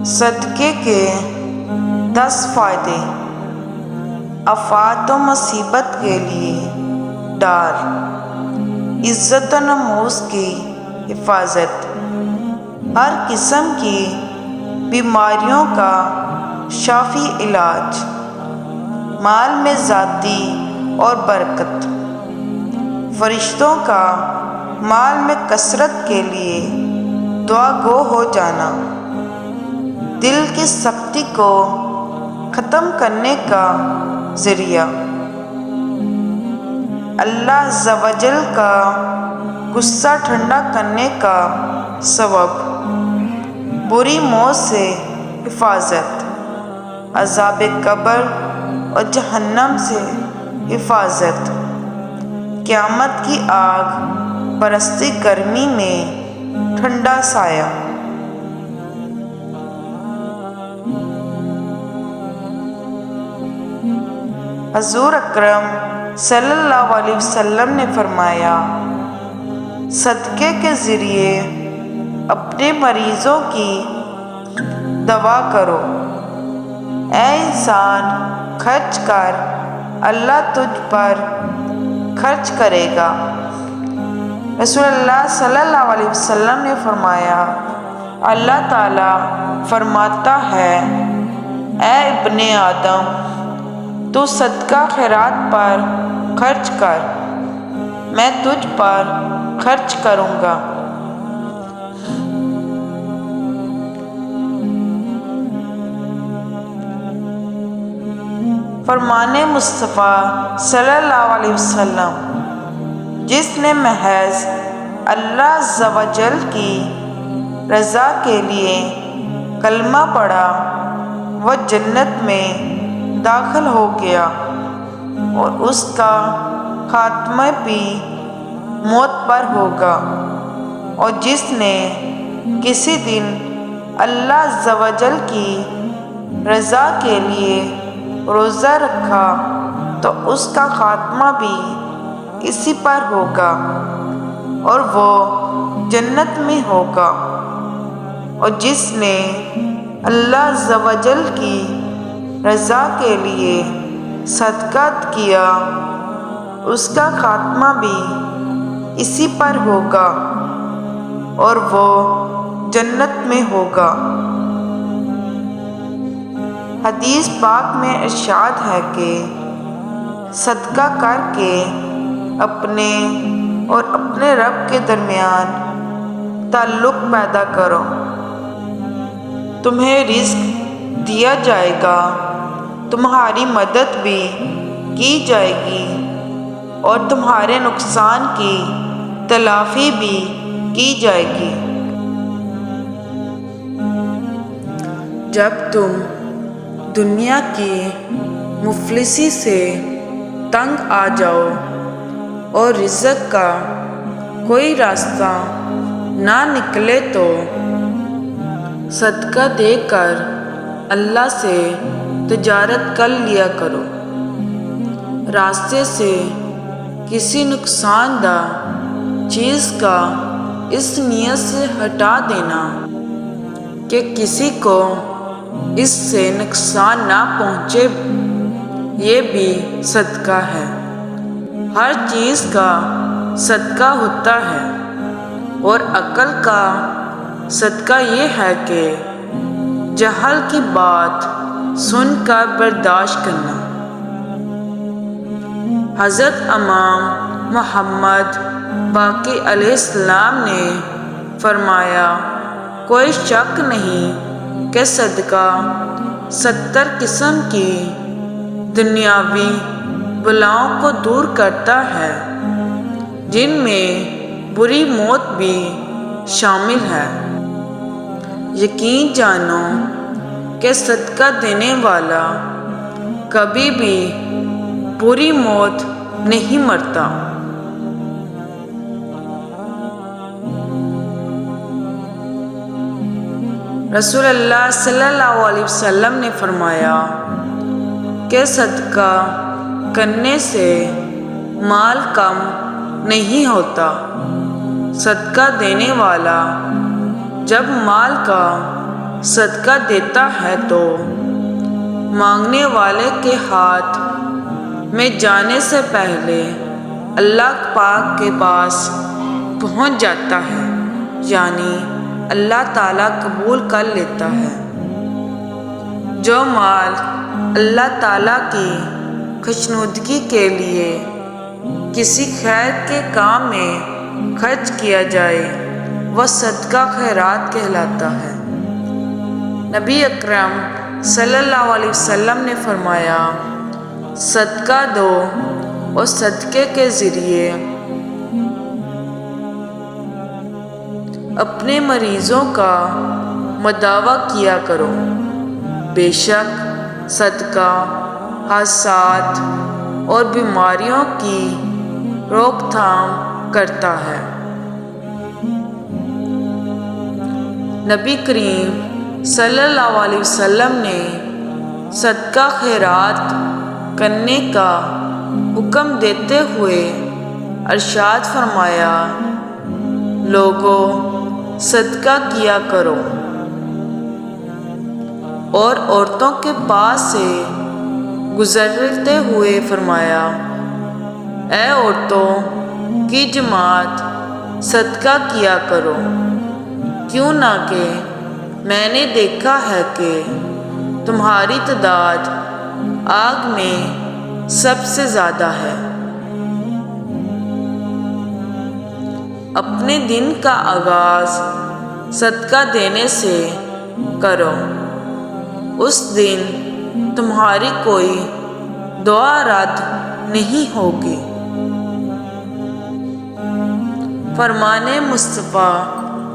صدقے کے 10 فائدے۔ آفات و مصیبت کے لیے ڈار، عزت و ناموس کی حفاظت، ہر قسم کی بیماریوں کا شافی علاج، مال میں زیادتی اور برکت، فرشتوں کا مال میں کثرت کے لیے دعا گو ہو جانا، دل کی سختی کو ختم کرنے کا ذریعہ، اللہ عز و جل کا غصہ ٹھنڈا کرنے کا سبب، بری موت سے حفاظت، عذاب قبر اور جہنم سے حفاظت، قیامت کی آگ برستی گرمی میں ٹھنڈا سایہ۔ حضور اکرم صلی اللہ علیہ وسلم نے فرمایا، صدقے کے ذریعے اپنے مریضوں کی دوا کرو، اے انسان خرچ کر، اللہ تجھ پر خرچ کرے گا۔ رسول اللہ صلی اللہ علیہ وسلم نے فرمایا، اللہ تعالیٰ فرماتا ہے، اے ابن آدم، تو صدقہ خیرات پر خرچ کر، میں تجھ پر خرچ کروں گا۔ فرمان مصطفیٰ صلی اللہ علیہ وسلم، جس نے محض اللہ عز و جل کی رضا کے لیے کلمہ پڑھا، وہ جنت میں داخل ہو گیا اور اس کا خاتمہ بھی موت پر ہوگا، اور جس نے کسی دن اللہ عز و جل کی رضا کے لیے روزہ رکھا تو اس کا خاتمہ بھی اسی پر ہوگا اور وہ جنت میں ہوگا، اور جس نے اللہ عز و جل کی رضا کے لیے صدقہ کیا اس کا خاتمہ بھی اسی پر ہوگا اور وہ جنت میں ہوگا۔ حدیث پاک میں ارشاد ہے کہ صدقہ کر کے اپنے اور اپنے رب کے درمیان تعلق پیدا کرو، تمہیں رزق دیا جائے گا، تمہاری مدد بھی کی جائے گی اور تمہارے نقصان کی تلافی بھی کی جائے گی۔ جب تم دنیا کی مفلسی سے تنگ آ جاؤ اور رزق کا کوئی راستہ نہ نکلے تو صدقہ دے کر اللہ سے تجارت کر لیا کرو، راستے سے کسی نقصان دہ چیز کا اس نیت سے ہٹا دینا کہ کسی کو اس سے نقصان نہ پہنچے، یہ بھی صدقہ ہے۔ ہر چیز کا صدقہ ہوتا ہے اور عقل کا صدقہ یہ ہے کہ جہل کی بات سن کر برداشت کرنا۔ حضرت امام محمد باقر علیہ السلام نے فرمایا، کوئی شک نہیں کہ صدقہ 70 قسم کی دنیاوی بلاؤں کو دور کرتا ہے، جن میں بری موت بھی شامل ہے۔ یقین جانو کہ صدقہ دینے والا کبھی بھی بری موت نہیں مرتا۔ رسول اللہ صلی اللہ علیہ وسلم نے فرمایا کہ صدقہ کرنے سے مال کم نہیں ہوتا۔ صدقہ دینے والا جب مال کا صدقہ دیتا ہے تو مانگنے والے کے ہاتھ میں جانے سے پہلے اللہ پاک کے پاس پہنچ جاتا ہے، یعنی اللہ تعالیٰ قبول کر لیتا ہے۔ جو مال اللہ تعالیٰ کی خوشنودگی کے لیے کسی خیر کے کام میں خرچ کیا جائے وہ صدقہ خیرات کہلاتا ہے۔ نبی اکرم صلی اللہ علیہ وسلم نے فرمایا، صدقہ دو اور صدقے کے ذریعے اپنے مریضوں کا مداوع کیا کرو، بے شک صدقہ حادثات اور بیماریوں کی روک تھام کرتا ہے۔ نبی کریم صلی اللہ علیہ وسلم نے صدقہ خیرات کرنے کا حکم دیتے ہوئے ارشاد فرمایا، لوگوں صدقہ کیا کرو، اور عورتوں کے پاس سے گزرتے ہوئے فرمایا، اے عورتوں کی جماعت صدقہ کیا کرو، کیوں نہ کہ میں نے دیکھا ہے کہ تمہاری تعداد آگ میں سب سے زیادہ ہے۔ اپنے دن کا آغاز صدقہ دینے سے کرو، اس دن تمہاری کوئی دعا رد نہیں ہوگی۔ فرمان مصطفیٰ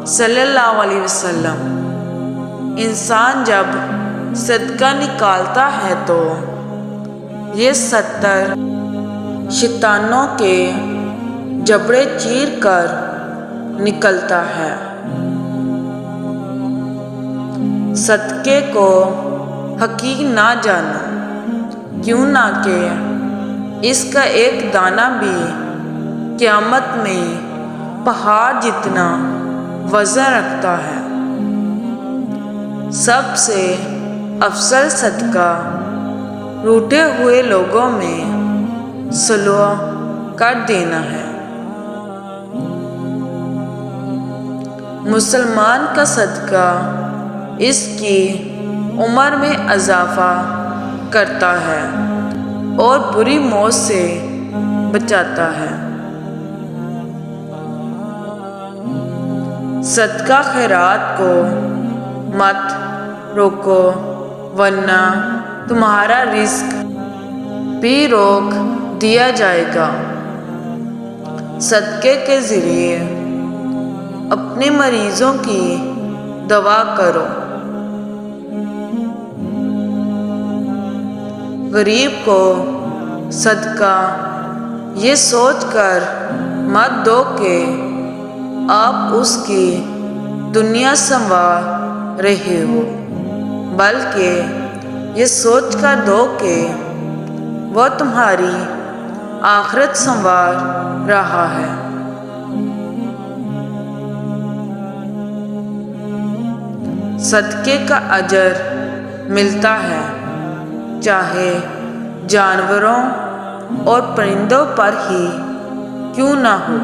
صلی اللہ علیہ وسلم، انسان جب صدقہ نکالتا ہے تو یہ 70 شیطانوں کے جبڑے چیر کر نکلتا ہے۔ صدقے کو حقیر نہ جانو، کیوں نہ کہ اس کا ایک دانہ بھی قیامت میں پہاڑ جتنا وزن رکھتا ہے۔ سب سے افضل صدقہ روٹے ہوئے لوگوں میں صلح کر دینا ہے۔ مسلمان کا صدقہ اس کی عمر میں اضافہ کرتا ہے اور بری موت سے بچاتا ہے۔ صدقہ خیرات کو مت روکو، ورنہ تمہارا رزق بھی روک دیا جائے گا۔ صدقے کے ذریعے اپنے مریضوں کی دوا کرو، غریب کو صدقہ یہ سوچ کر مت دو کہ آپ اس کی دنیا سنوار رہے ہو، بلکہ یہ سوچ کر دو کہ وہ تمہاری آخرت سنوار رہا ہے۔ صدقے کا اجر ملتا ہے، چاہے جانوروں اور پرندوں پر ہی کیوں نہ ہو۔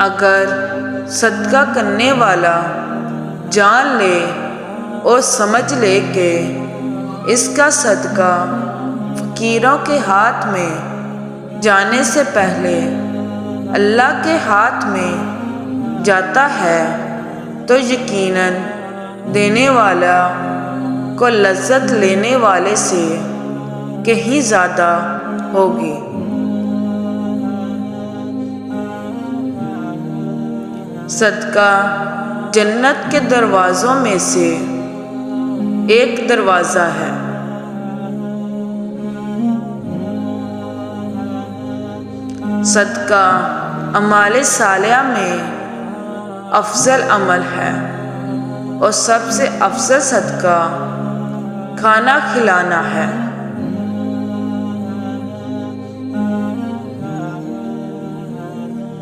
اگر صدقہ کرنے والا جان لے اور سمجھ لے کہ اس کا صدقہ فقیروں کے ہاتھ میں جانے سے پہلے اللہ کے ہاتھ میں جاتا ہے تو یقیناً دینے والا کو لذت لینے والے سے کہیں زیادہ ہوگی۔ صدقہ جنت کے دروازوں میں سے ایک دروازہ ہے۔ صدقہ اعمال صالحہ میں افضل عمل ہے اور سب سے افضل صدقہ کھانا کھلانا ہے۔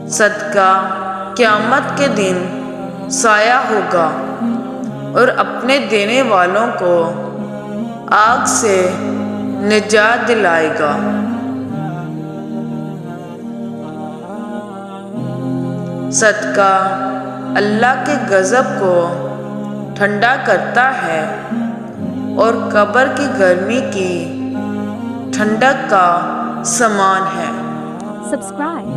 صدقہ قیامت کے دن سایہ ہوگا اور اپنے دینے والوں کو آگ سے نجات دلائے گا۔ صدقہ اللہ کے غضب کو ٹھنڈا کرتا ہے اور قبر کی گرمی کی ٹھنڈک کا سامان ہے۔ Subscribe